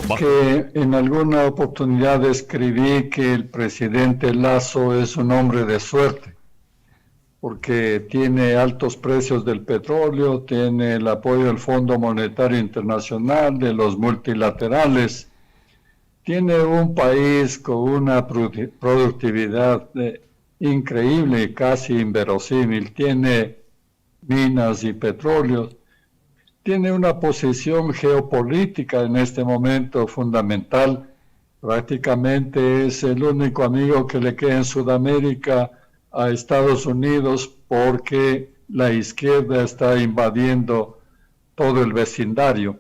porque en alguna oportunidad escribí que el presidente Lasso es un hombre de suerte, porque tiene altos precios del petróleo, tiene el apoyo del Fondo Monetario Internacional, de los multilaterales, tiene un país con una productividad increíble, casi inverosímil, tiene minas y petróleo, tiene una posición geopolítica en este momento fundamental, prácticamente es el único amigo que le queda en Sudamérica a Estados Unidos porque la izquierda está invadiendo todo el vecindario.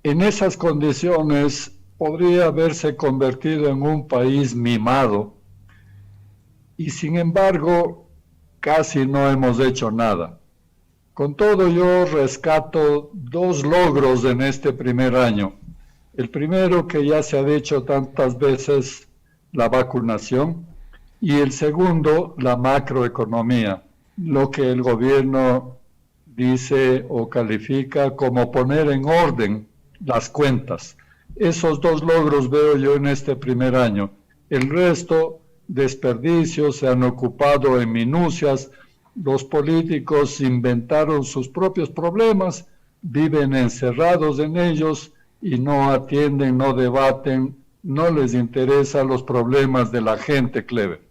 En esas condiciones podría haberse convertido en un país mimado y sin embargo casi no hemos hecho nada. Con todo, yo rescato dos logros en este primer año. El primero, que ya se ha dicho tantas veces, la vacunación, y el segundo, la macroeconomía, lo que el gobierno dice o califica como poner en orden las cuentas. Esos dos logros veo yo en este primer año. El resto, desperdicios, se han ocupado en minucias. Los políticos inventaron sus propios problemas, viven encerrados en ellos y no atienden, no debaten, no les interesan los problemas de la gente, Clever.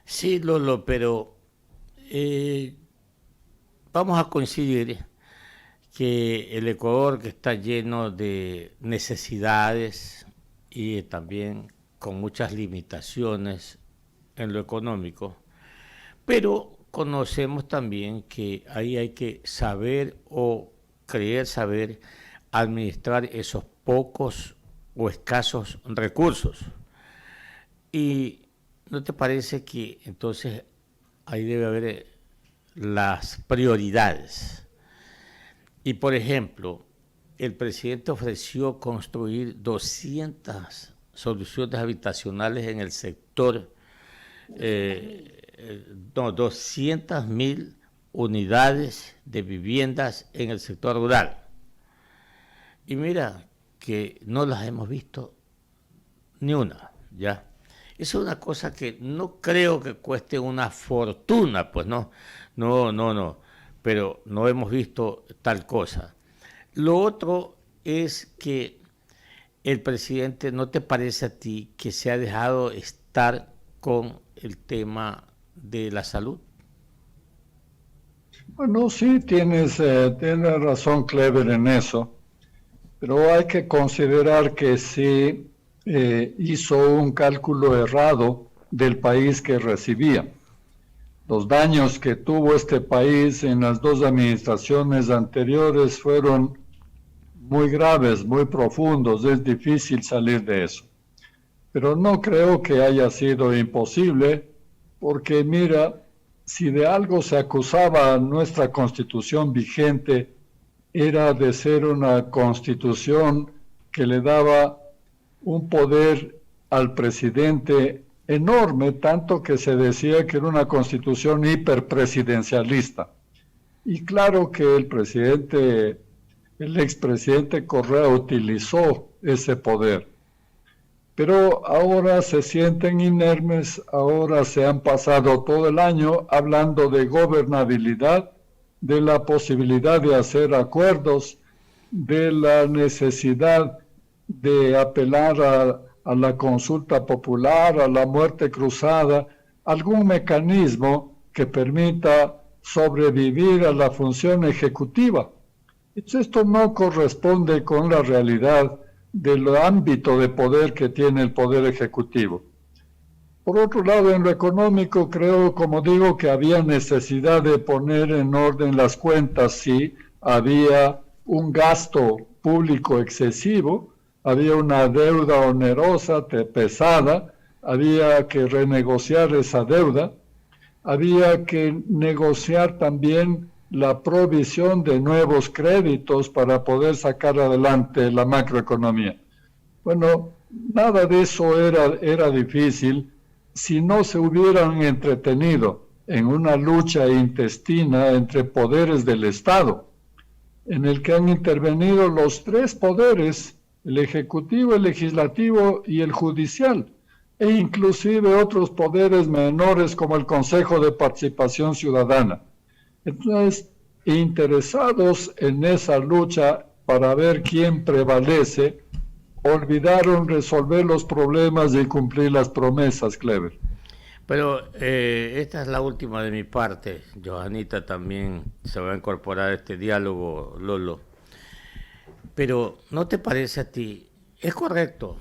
Sí, Lolo, pero vamos a coincidir que el Ecuador, que está lleno de necesidades y también con muchas limitaciones en lo económico, pero conocemos también que ahí hay que saber o creer saber administrar esos pocos o escasos recursos. ¿Y no te parece que entonces ahí debe haber las prioridades? Y por ejemplo, el presidente ofreció construir 200 soluciones habitacionales en el sector 200.000 unidades de viviendas en el sector rural. Y mira que no las hemos visto ni una, ¿ya? Eso es una cosa que no creo que cueste una fortuna, pues no, pero no hemos visto tal cosa. Lo otro es que el presidente, ¿no te parece a ti que se ha dejado estar con el tema de la salud? Bueno, sí, tienes razón, Clever, en eso, pero hay que considerar que sí hizo un cálculo errado del país que recibía. Los daños que tuvo este país en las dos administraciones anteriores fueron muy graves, muy profundos, es difícil salir de eso. Pero no creo que haya sido imposible, porque mira, si de algo se acusaba a nuestra constitución vigente, era de ser una constitución que le daba un poder al presidente enorme, tanto que se decía que era una constitución hiperpresidencialista. Y claro que el expresidente Correa utilizó ese poder. Pero ahora se sienten inermes, ahora se han pasado todo el año hablando de gobernabilidad, de la posibilidad de hacer acuerdos, de la necesidad de apelar a la consulta popular, a la muerte cruzada, algún mecanismo que permita sobrevivir a la función ejecutiva. Esto no corresponde con la realidad del ámbito de poder que tiene el Poder Ejecutivo. Por otro lado, en lo económico, creo, como digo, que había necesidad de poner en orden las cuentas si había un gasto público excesivo, había una deuda onerosa, pesada, había que renegociar esa deuda, había que negociar también la provisión de nuevos créditos para poder sacar adelante la macroeconomía. Bueno, nada de eso era difícil si no se hubieran entretenido en una lucha intestina entre poderes del Estado, en el que han intervenido los tres poderes, el ejecutivo, el legislativo y el judicial, e inclusive otros poderes menores como el Consejo de Participación Ciudadana. Entonces, interesados en esa lucha para ver quién prevalece, olvidaron resolver los problemas y cumplir las promesas, Clever. Pero esta es la última de mi parte. Johanita también se va a incorporar a este diálogo, Lolo. Pero ¿no te parece a ti? Es correcto.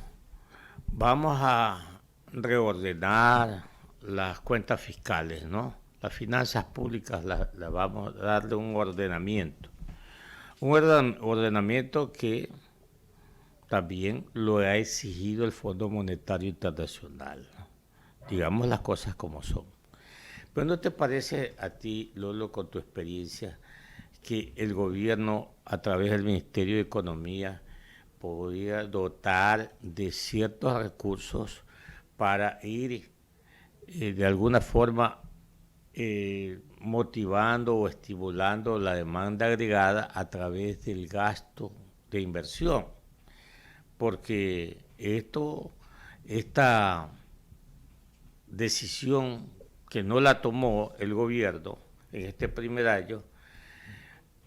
Vamos a reordenar las cuentas fiscales, ¿no? Las finanzas públicas las vamos a darle un ordenamiento. Un ordenamiento que también lo ha exigido el Fondo Monetario Internacional. Digamos las cosas como son. Pero ¿no te parece a ti, Lolo, con tu experiencia, que el gobierno, a través del Ministerio de Economía, podría dotar de ciertos recursos para ir de alguna forma motivando o estimulando la demanda agregada a través del gasto de inversión? Porque esta decisión que no la tomó el gobierno en este primer año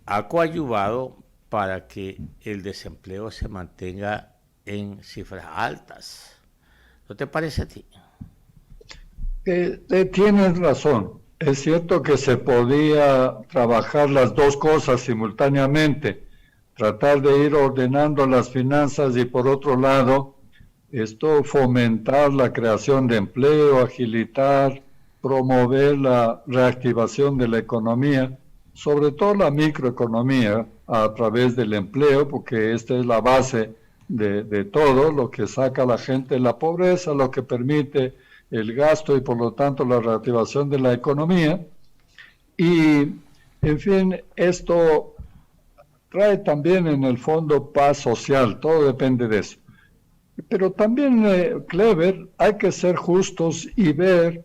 ha coadyuvado para que el desempleo se mantenga en cifras altas. ¿No te parece a ti? Tienes razón. Es cierto que se podía trabajar las dos cosas simultáneamente, tratar de ir ordenando las finanzas y por otro lado, fomentar la creación de empleo, agilitar, promover la reactivación de la economía, sobre todo la microeconomía a través del empleo, porque esta es la base de todo, lo que saca a la gente de la pobreza, lo que permite el gasto y por lo tanto la reactivación de la economía. Y, en fin, esto trae también en el fondo paz social, todo depende de eso. Pero también, Clever, hay que ser justos y ver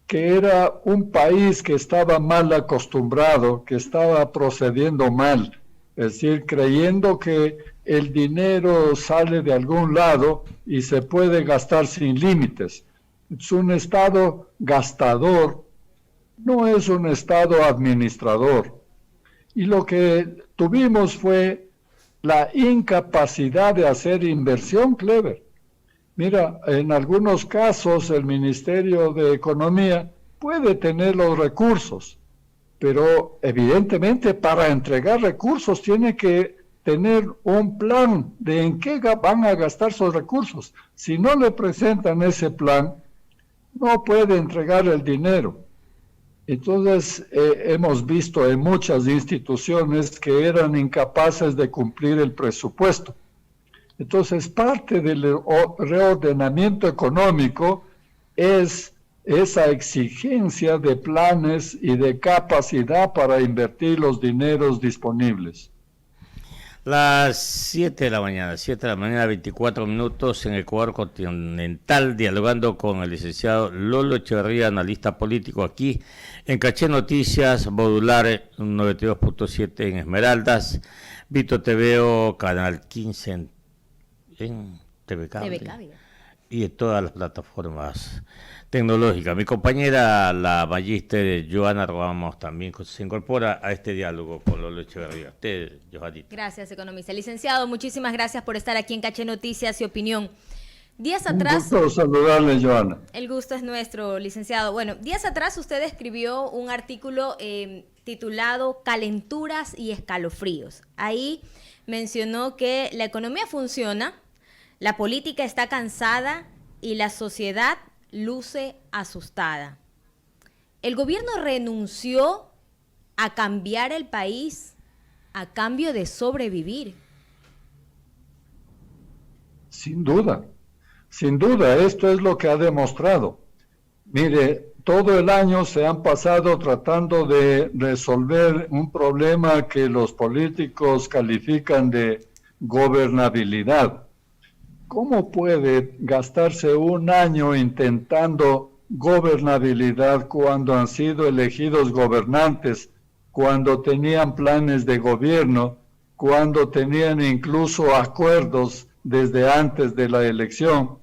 que era un país que estaba mal acostumbrado, que estaba procediendo mal, es decir, creyendo que el dinero sale de algún lado y se puede gastar sin límites. Es un Estado gastador, no es un Estado administrador. Y lo que tuvimos fue la incapacidad de hacer inversión, Clever. Mira, en algunos casos el Ministerio de Economía puede tener los recursos, pero evidentemente para entregar recursos tiene que tener un plan de en qué van a gastar sus recursos. Si no le presentan ese plan, no puede entregar el dinero. Entonces, hemos visto en muchas instituciones que eran incapaces de cumplir el presupuesto. Entonces, parte del reordenamiento económico es esa exigencia de planes y de capacidad para invertir los dineros disponibles. Las 7 de la mañana, 24 minutos en Ecuador continental, dialogando con el licenciado Lolo Echeverría, analista político aquí en Caché Noticias, modular 92.7 en Esmeraldas, Vito TVO, canal 15 en TV Cable y en todas las plataformas tecnológicas. Mi compañera, la magíster Joana Ramos, también se incorpora a este diálogo con Lolo Echeverría. Usted, Johanita. Gracias, economista. Licenciado, muchísimas gracias por estar aquí en Caché Noticias y Opinión. Días atrás... Un gusto saludarle, Joana. El gusto es nuestro, licenciado. Bueno, días atrás usted escribió un artículo titulado Calenturas y escalofríos. Ahí mencionó que la economía funciona, la política está cansada y la sociedad luce asustada. El gobierno renunció a cambiar el país a cambio de sobrevivir. Sin duda, esto es lo que ha demostrado. Mire, todo el año se han pasado tratando de resolver un problema que los políticos califican de gobernabilidad. ¿Cómo puede gastarse un año intentando gobernabilidad cuando han sido elegidos gobernantes, cuando tenían planes de gobierno, cuando tenían incluso acuerdos desde antes de la elección.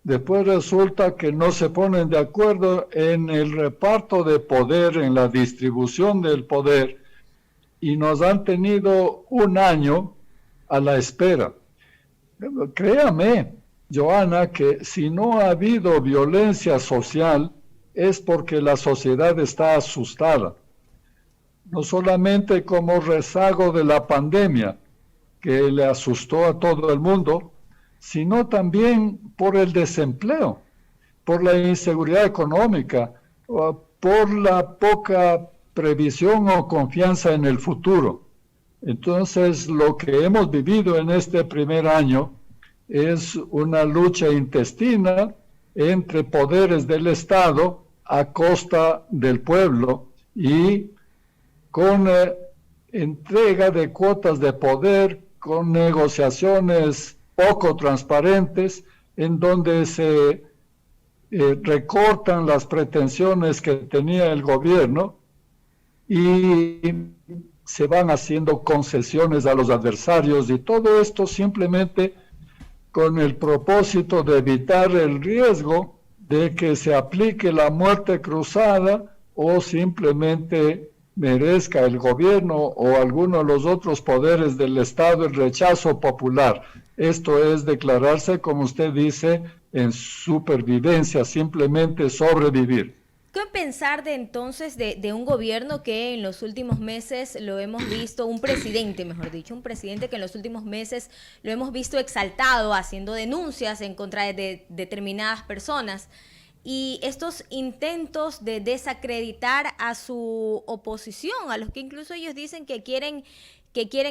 Después resulta que no se ponen de acuerdo en el reparto de poder, en la distribución del poder, y nos han tenido un año a la espera. Créame, Joana, que si no ha habido violencia social es porque la sociedad está asustada. No solamente como rezago de la pandemia, que le asustó a todo el mundo, sino también por el desempleo, por la inseguridad económica, por la poca previsión o confianza en el futuro. Entonces, lo que hemos vivido en este primer año es una lucha intestina entre poderes del Estado a costa del pueblo y con entrega de cuotas de poder, con negociaciones poco transparentes, en donde se recortan las pretensiones que tenía el gobierno y se van haciendo concesiones a los adversarios, y todo esto simplemente con el propósito de evitar el riesgo de que se aplique la muerte cruzada o simplemente merezca el gobierno o alguno de los otros poderes del Estado el rechazo popular. Esto es declararse, como usted dice, en supervivencia, simplemente sobrevivir. ¿Qué pensar de entonces de un gobierno que en los últimos meses lo hemos visto, un presidente, mejor dicho, un presidente que en los últimos meses lo hemos visto exaltado, haciendo denuncias en contra de determinadas personas? Y estos intentos de desacreditar a su oposición, a los que incluso ellos dicen que quieren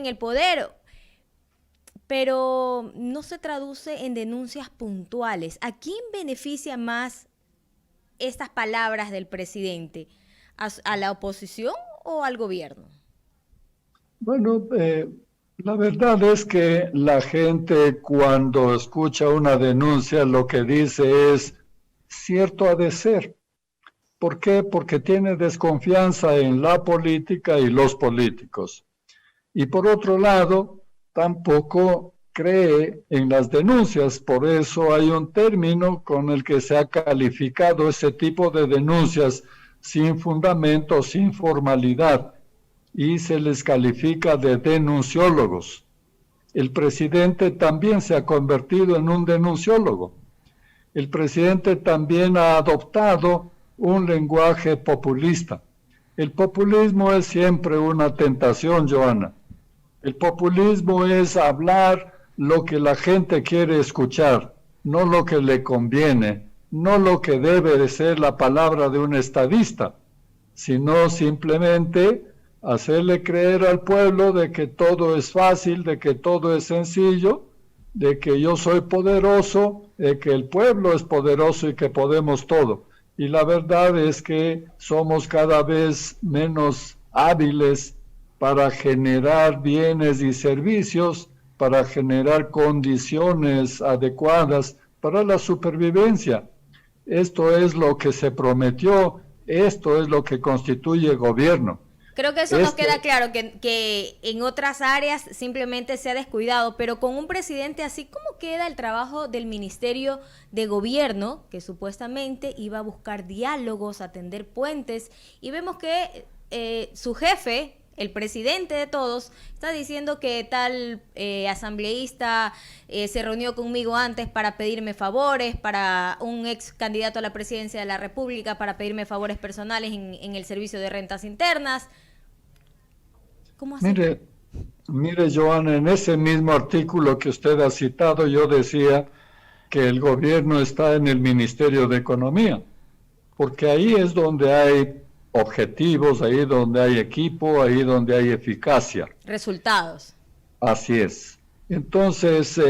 el poder, pero no se traduce en denuncias puntuales. ¿A quién beneficia más estas palabras del presidente? ¿A la oposición o al gobierno? Bueno, la verdad es que la gente cuando escucha una denuncia lo que dice es cierto ha de ser. ¿Por qué? Porque tiene desconfianza en la política y los políticos. Y por otro lado, tampoco cree en las denuncias. Por eso hay un término con el que se ha calificado ese tipo de denuncias sin fundamento, sin formalidad, y se les califica de denunciólogos. El presidente también se ha convertido en un denunciólogo. El presidente también ha adoptado un lenguaje populista. El populismo es siempre una tentación, Joana. El populismo es hablar lo que la gente quiere escuchar, no lo que le conviene, no lo que debe de ser la palabra de un estadista, sino simplemente hacerle creer al pueblo de que todo es fácil, de que todo es sencillo, de que yo soy poderoso, de que el pueblo es poderoso y que podemos todo. Y la verdad es que somos cada vez menos hábiles para generar bienes y servicios, para generar condiciones adecuadas para la supervivencia. Esto es lo que se prometió, esto es lo que constituye gobierno. Creo que eso nos queda claro, que en otras áreas simplemente se ha descuidado, pero con un presidente así, ¿cómo queda el trabajo del Ministerio de Gobierno, que supuestamente iba a buscar diálogos, atender puentes, y vemos que su jefe, el presidente de todos, está diciendo que tal asambleísta se reunió conmigo antes para pedirme favores, para un ex candidato a la presidencia de la República, para pedirme favores personales en el servicio de rentas internas? ¿Cómo así? Mire, Joana, en ese mismo artículo que usted ha citado, yo decía que el gobierno está en el Ministerio de Economía, porque ahí es donde hay objetivos, ahí donde hay equipo, ahí donde hay eficacia. Resultados. Así es. Entonces,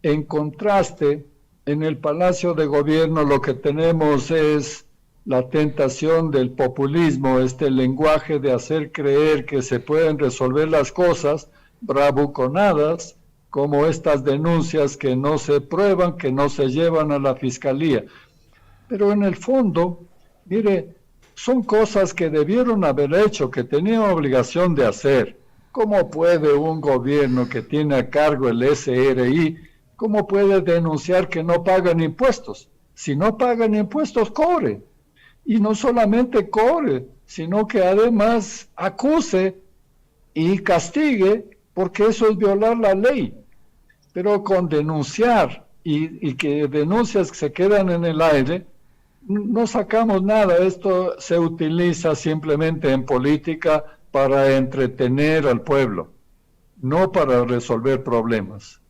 en contraste, en el Palacio de Gobierno lo que tenemos es la tentación del populismo, este lenguaje de hacer creer que se pueden resolver las cosas, bravuconadas, como estas denuncias que no se prueban, que no se llevan a la fiscalía. Pero en el fondo, mire, son cosas que debieron haber hecho, que tenían obligación de hacer. ¿Cómo puede un gobierno que tiene a cargo el SRI ¿Cómo puede denunciar que no pagan impuestos? Si no pagan impuestos, cobre. Y no solamente cobre, sino que además acuse y castigue, porque eso es violar la ley. Pero con denunciar y que denuncias se quedan en el aire, no sacamos nada. Esto se utiliza simplemente en política para entretener al pueblo, no para resolver problemas.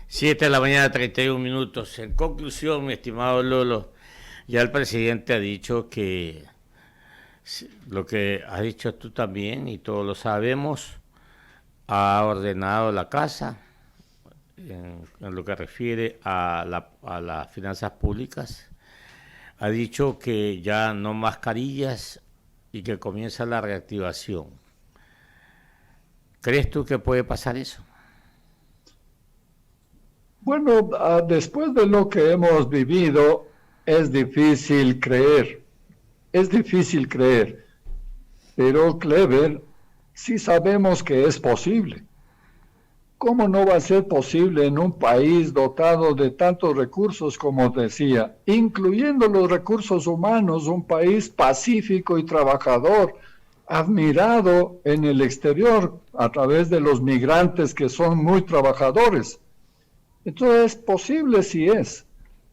7 de la mañana, 31 minutos. En conclusión, mi estimado Lolo, ya el presidente ha dicho que lo que has dicho tú también, y todos lo sabemos, ha ordenado la casa en lo que refiere a las finanzas públicas. Ha dicho que ya no mascarillas y que comienza la reactivación. ¿Crees tú que puede pasar eso? Bueno, después de lo que hemos vivido, es difícil creer, pero Clever, sí sabemos que es posible. ¿Cómo no va a ser posible en un país dotado de tantos recursos, como decía, incluyendo los recursos humanos, un país pacífico y trabajador, admirado en el exterior a través de los migrantes que son muy trabajadores? Entonces, posible sí es.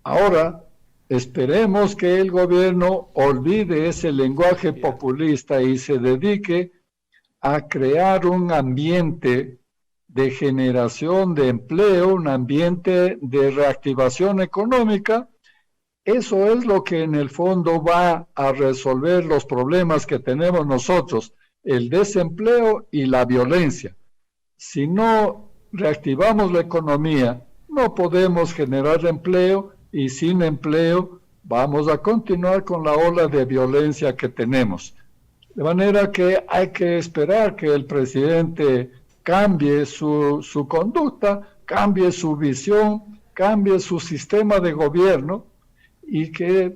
Ahora, esperemos que el gobierno olvide ese lenguaje populista y se dedique a crear un ambiente de generación de empleo, un ambiente de reactivación económica. Eso es lo que en el fondo va a resolver los problemas que tenemos nosotros, el desempleo y la violencia. Si no reactivamos la economía, no podemos generar empleo, y sin empleo vamos a continuar con la ola de violencia que tenemos. De manera que hay que esperar que el presidente cambie su conducta, cambie su visión, cambie su sistema de gobierno y que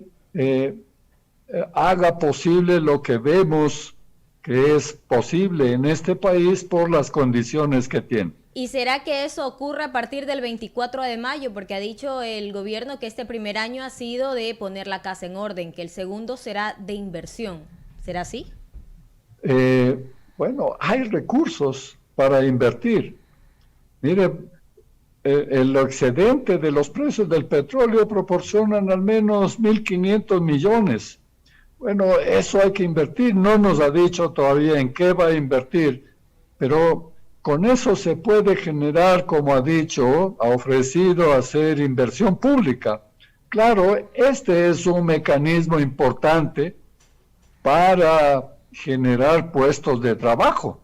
haga posible lo que vemos que es posible en este país por las condiciones que tiene. ¿Y será que eso ocurre a partir del 24 de mayo? Porque ha dicho el gobierno que este primer año ha sido de poner la casa en orden, que el segundo será de inversión. ¿Será así? Bueno, hay recursos para invertir. Mire, el excedente de los precios del petróleo proporcionan al menos 1.500 millones. Bueno, eso hay que invertir. No nos ha dicho todavía en qué va a invertir, pero con eso se puede generar, como ha dicho, ha ofrecido hacer inversión pública. Claro, este es un mecanismo importante para generar puestos de trabajo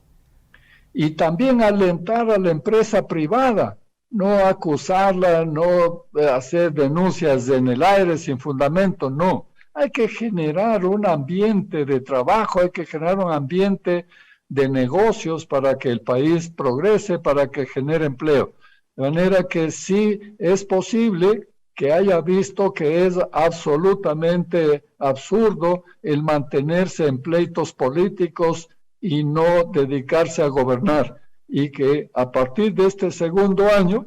y también alentar a la empresa privada, no acusarla, no hacer denuncias en el aire sin fundamento, no. Hay que generar un ambiente de trabajo, hay que generar un ambiente de negocios para que el país progrese, para que genere empleo. De manera que sí es posible que haya visto que es absolutamente absurdo el mantenerse en pleitos políticos y no dedicarse a gobernar, y que a partir de este segundo año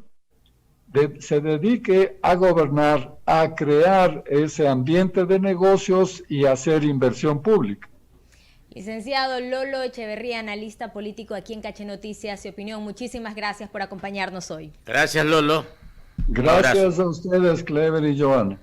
se dedique a gobernar, a crear ese ambiente de negocios y a hacer inversión pública. Licenciado Lolo Echeverría, analista político aquí en Caché Noticias y Opinión, muchísimas gracias por acompañarnos hoy. Gracias, Lolo. Gracias a ustedes, Clever y Joana.